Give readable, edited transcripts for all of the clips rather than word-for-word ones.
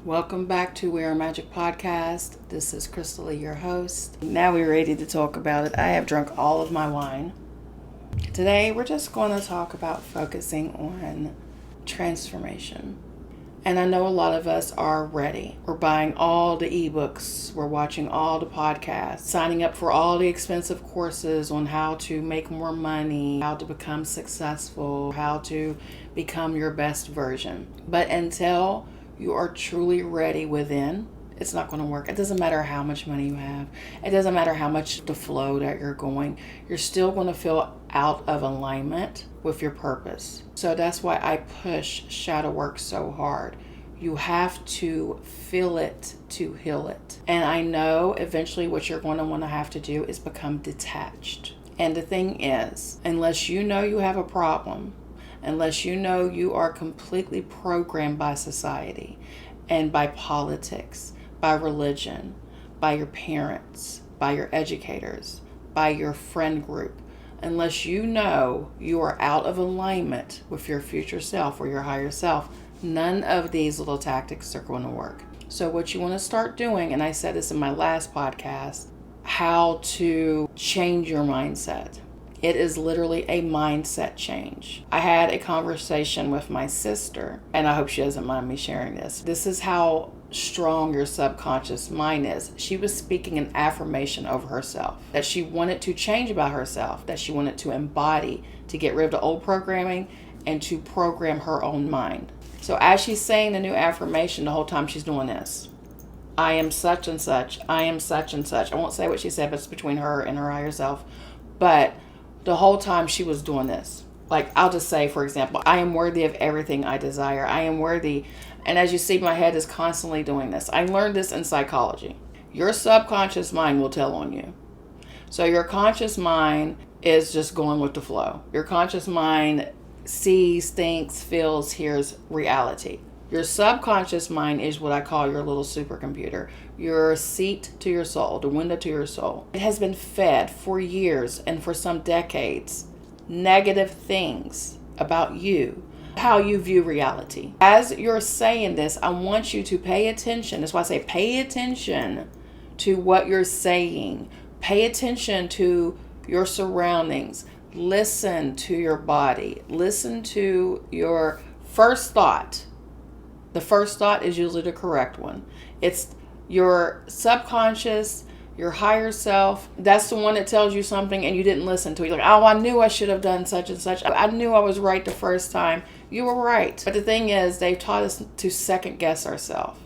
Welcome back to We're Magic Podcast. This is Crystal, your host. Now we're ready to talk about it. I have drunk all of my wine. Today we're just going to talk about focusing on transformation. And I know a lot of us are ready. We're buying all the ebooks, we're watching all the podcasts, signing up for all the expensive courses on how to make more money, how to become successful, how to become your best version. But until you are truly ready within, it's not going to work. It doesn't matter how much money you have. It doesn't matter how much the flow that you're going. You're still going to feel out of alignment with your purpose. So that's why I push shadow work so hard. You have to feel it to heal it. And I know eventually what you're going to want to have to do is become detached. And the thing is, unless you know you have a problem, unless you know you are completely programmed by society and by politics, by religion, by your parents, by your educators, by your friend group, unless you know you are out of alignment with your future self or your higher self, none of these little tactics are going to work. So what you want to start doing, and I said this in my last podcast, how to change your mindset. It is literally a mindset change. I had a conversation with my sister, and I hope she doesn't mind me sharing this. This is how strong your subconscious mind is. She was speaking an affirmation over herself, that she wanted to change about herself, that she wanted to embody, to get rid of the old programming and to program her own mind. So as she's saying the new affirmation, the whole time she's doing this. I am such and such. I am such and such. I won't say what she said, but it's between her and her higher self. But the whole time she was doing this. Like, I'll just say, for example, I am worthy of everything I desire. I am worthy. And as you see, my head is constantly doing this. I learned this in psychology. Your subconscious mind will tell on you. So your conscious mind is just going with the flow. Your conscious mind sees, thinks, feels, hears reality. Your subconscious mind is what I call your little supercomputer, your seat to your soul, the window to your soul. It has been fed for years and for some decades negative things about you, how you view reality. As you're saying this, I want you to pay attention. That's why I say pay attention to what you're saying. Pay attention to your surroundings. Listen to your body. Listen to your first thought. The first thought is usually the correct one. It's your subconscious, your higher self. That's the one that tells you something and you didn't listen to it. You're like, oh, I knew I should have done such and such. I knew I was right the first time. You were right. But the thing is, they've taught us to second guess ourselves,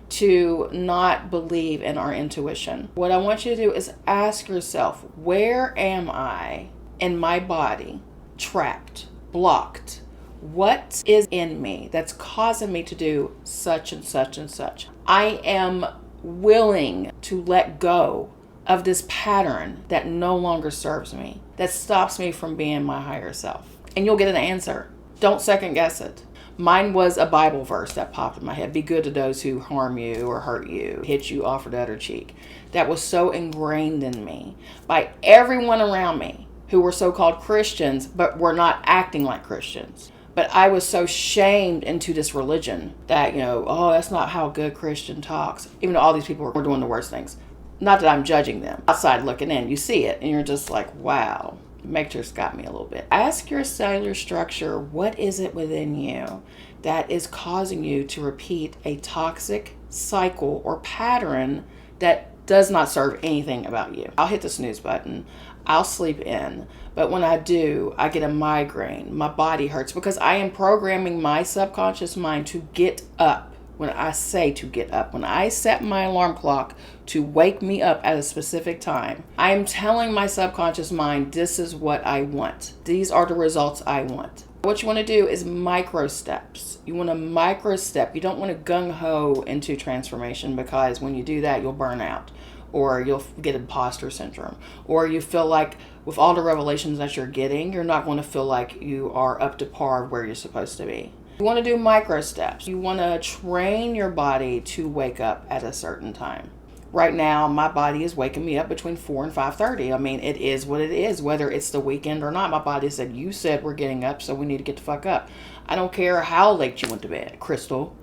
to not believe in our intuition. What I want you to do is ask yourself, where am I in my body trapped, blocked? What is in me that's causing me to do such and such and such? I am willing to let go of this pattern that no longer serves me, that stops me from being my higher self. And you'll get an answer. Don't second guess it. Mine was a Bible verse that popped in my head. Be good to those who harm you or hurt you, hit you off the other cheek. That was so ingrained in me by everyone around me who were so-called Christians, but were not acting like Christians. But I was so shamed into this religion that, oh, that's not how a good Christian talks. Even though all these people were doing the worst things. Not that I'm judging them. Outside looking in, you see it, and you're just like, wow. Matrix got me a little bit. Ask your cellular structure, what is it within you that is causing you to repeat a toxic cycle or pattern that does not serve anything about you? I'll hit the snooze button. I'll sleep in. But when I do, I get a migraine. My body hurts because I am programming my subconscious mind to get up. When I say to get up, when I set my alarm clock to wake me up at a specific time, I am telling my subconscious mind, this is what I want. These are the results I want. What you want to do is micro steps. You want to micro step. You don't want to gung-ho into transformation, because when you do that, you'll burn out, or you'll get imposter syndrome, or you feel like with all the revelations that you're getting, you're not going to feel like you are up to par where you're supposed to be. You want to do micro steps. You want to train your body to wake up at a certain time. Right now, my body is waking me up between 4 and 5:30. I mean, it is what it is, whether it's the weekend or not. My body said, you said we're getting up, so we need to get the fuck up. I don't care how late you went to bed, Crystal.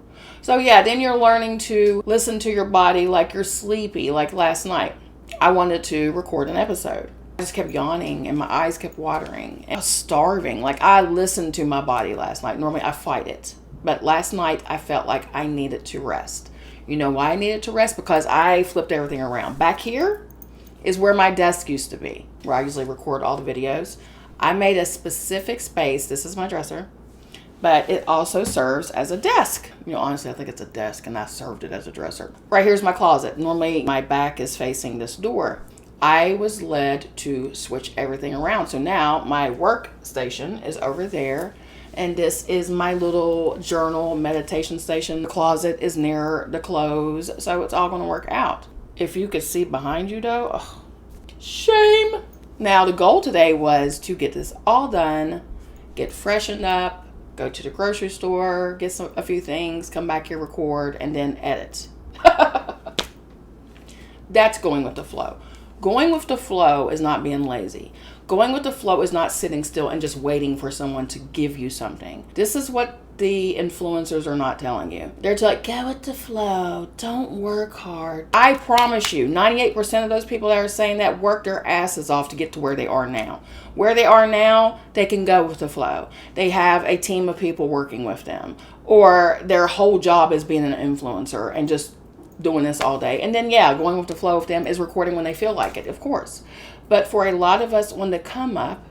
So yeah, then you're learning to listen to your body like you're sleepy. Like last night, I wanted to record an episode. I just kept yawning and my eyes kept watering. I was starving. Like I listened to my body last night. Normally I fight it. But last night I felt like I needed to rest. You know why I needed to rest? Because I flipped everything around. Back here is where my desk used to be, where I usually record all the videos. I made a specific space. This is my dresser. But it also serves as a desk. You know, honestly, I think it's a desk and I served it as a dresser. Right here's my closet. Normally my back is facing this door. I was led to switch everything around. So now my workstation is over there. And this is my little journal meditation station. The closet is near the clothes. So it's all going to work out. If you could see behind you though, oh, shame. Now the goal today was to get this all done, get freshened up, go to the grocery store, get a few things, come back here, record, and then edit. That's going with the flow. Going with the flow is not being lazy. Going with the flow is not sitting still and just waiting for someone to give you something. This is what the influencers are not telling you. They're like, go with the flow. Don't work hard. I promise you, 98% of those people that are saying that work their asses off to get to where they are now. Where they are now, they can go with the flow. They have a team of people working with them. Or their whole job is being an influencer and just doing this all day. And then, yeah, going with the flow of them is recording when they feel like it, of course. But for a lot of us, when they come up,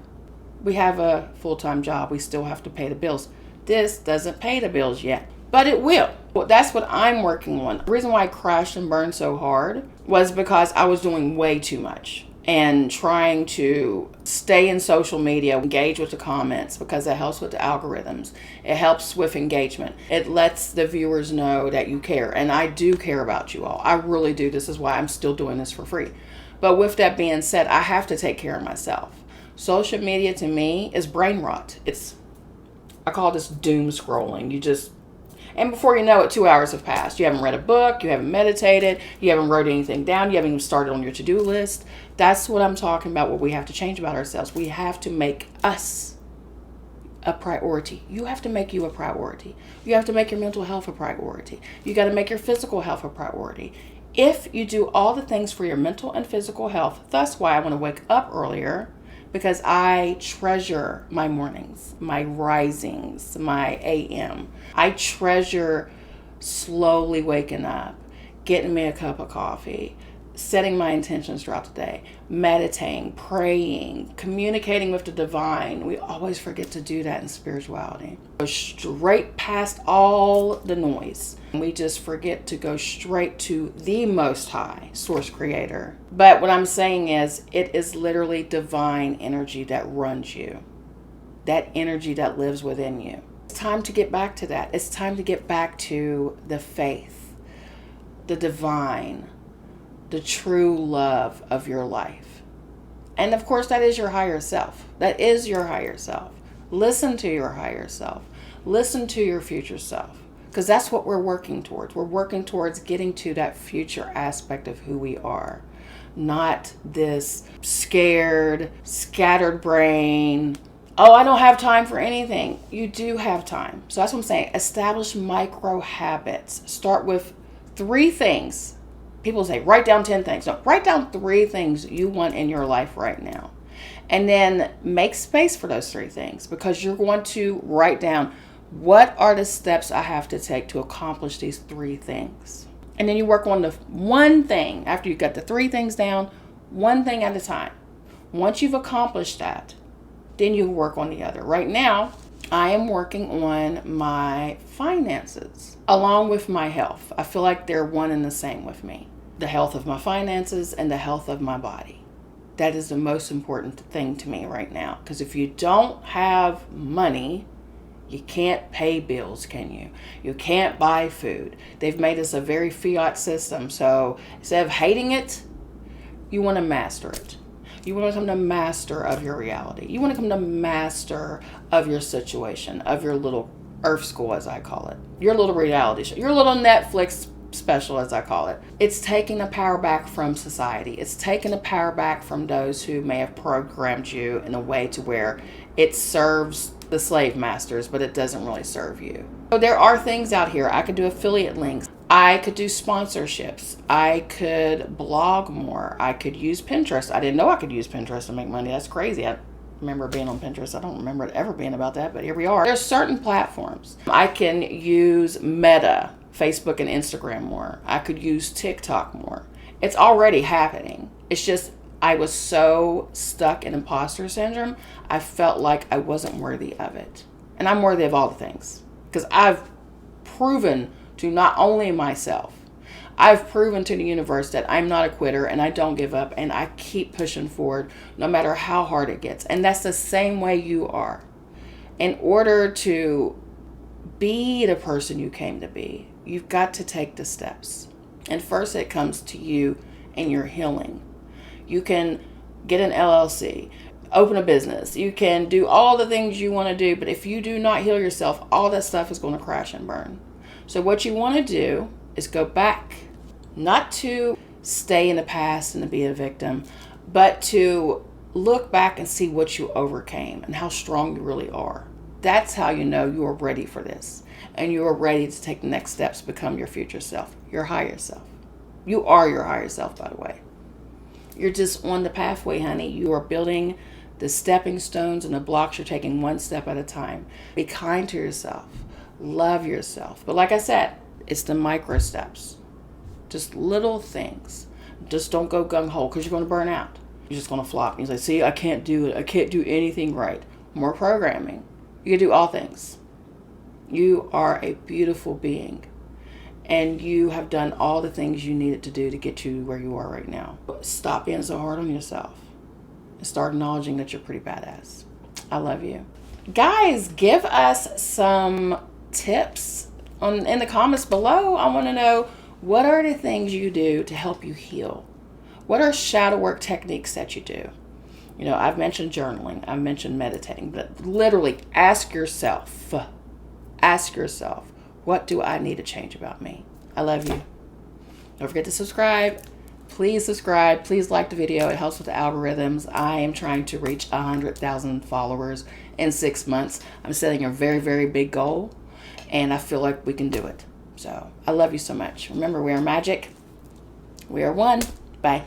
we have a full-time job. We still have to pay the bills. This doesn't pay the bills yet, but it will. Well, that's what I'm working on. The reason why I crashed and burned so hard was because I was doing way too much and trying to stay in social media, engage with the comments, because it helps with the algorithms. It helps with engagement. It lets the viewers know that you care. And I do care about you all. I really do. This is why I'm still doing this for free. But with that being said, I have to take care of myself. Social media to me is brain rot. I call this doom scrolling. And before you know it, 2 hours have passed. You haven't read a book, you haven't meditated, you haven't wrote anything down, you haven't even started on your to-do list. That's what I'm talking about, what we have to change about ourselves. We have to make us a priority. You have to make you a priority. You have to make your mental health a priority. You got to make your physical health a priority. If you do all the things for your mental and physical health, that's why I want to wake up earlier, because I treasure my mornings, my risings, my AM. I treasure slowly waking up, getting me a cup of coffee, setting my intentions throughout the day, meditating, praying, communicating with the divine. We always forget to do that in spirituality. Go straight past all the noise. We just forget to go straight to the Most High, Source Creator. But what I'm saying is, it is literally divine energy that runs you. That energy that lives within you. It's time to get back to that. It's time to get back to the faith, the divine, the true love of your life. And of course, that is your higher self. That is your higher self. Listen to your higher self. Listen to your future self. Because that's what we're working towards. We're working towards getting to that future aspect of who we are. Not this scared, scattered brain. Oh, I don't have time for anything. You do have time. So that's what I'm saying. Establish micro habits. Start with 3 things. People say, write down 10 things. No, write down 3 things you want in your life right now. And then make space for those 3 things, because you're going to write down, what are the steps I have to take to accomplish these 3 things? And then you work on the one thing. After you got the 3 things down, one thing at a time. Once you've accomplished that, then you work on the other. Right now, I am working on my finances along with my health. I feel like they're one and the same with me. The health of my finances and the health of my body. That is the most important thing to me right now. Because if you don't have money, you can't pay bills, can you? You can't buy food. They've made us a very fiat system. So instead of hating it, you want to master it. You want to become the master of your reality. You want to become the master of your situation, of your little earth school, as I call it. Your little reality show. Your little Netflix special, as I call it. It's taking the power back from society. It's taking the power back from those who may have programmed you in a way to where it serves the slave masters, but it doesn't really serve you. So there are things out here. I could do affiliate links. I could do sponsorships. I could blog more. I could use Pinterest. I didn't know I could use Pinterest to make money. That's crazy. I remember being on Pinterest. I don't remember it ever being about that, but here we are. There's certain platforms. I can use Meta, Facebook and Instagram more. I could use TikTok more. It's already happening. It's just I was so stuck in imposter syndrome, I felt like I wasn't worthy of it. And I'm worthy of all the things. Because I've proven to not only myself, I've proven to the universe that I'm not a quitter and I don't give up and I keep pushing forward no matter how hard it gets. And that's the same way you are. In order to be the person you came to be, you've got to take the steps. And first it comes to you and your healing. You can get an LLC, open a business. You can do all the things you want to do, but if you do not heal yourself, all that stuff is going to crash and burn. So what you want to do is go back, not to stay in the past and to be a victim, but to look back and see what you overcame and how strong you really are. That's how you know you are ready for this. And you are ready to take the next steps to become your future self, your higher self. You are your higher self, by the way. You're just on the pathway, honey. You are building the stepping stones and the blocks. You're taking one step at a time. Be kind to yourself. Love yourself. But like I said, it's the micro steps. Just little things. Just don't go gung-ho because you're going to burn out. You're just going to flop. You say, see, I can't do it. I can't do anything right. More programming. You can do all things. You are a beautiful being. And you have done all the things you needed to do to get you where you are right now. Stop being so hard on yourself. And start acknowledging that you're pretty badass. I love you. Guys, give us some tips in the comments below. I want to know, what are the things you do to help you heal? What are shadow work techniques that you do? You know, I've mentioned journaling. I've mentioned meditating. But literally, ask yourself, what do I need to change about me? I love you. Don't forget to subscribe. Please subscribe. Please like the video. It helps with the algorithms. I am trying to reach 100,000 followers in 6 months. I'm setting a very, very big goal, and I feel like we can do it. So I love you so much. Remember, we are magic. We are one. Bye.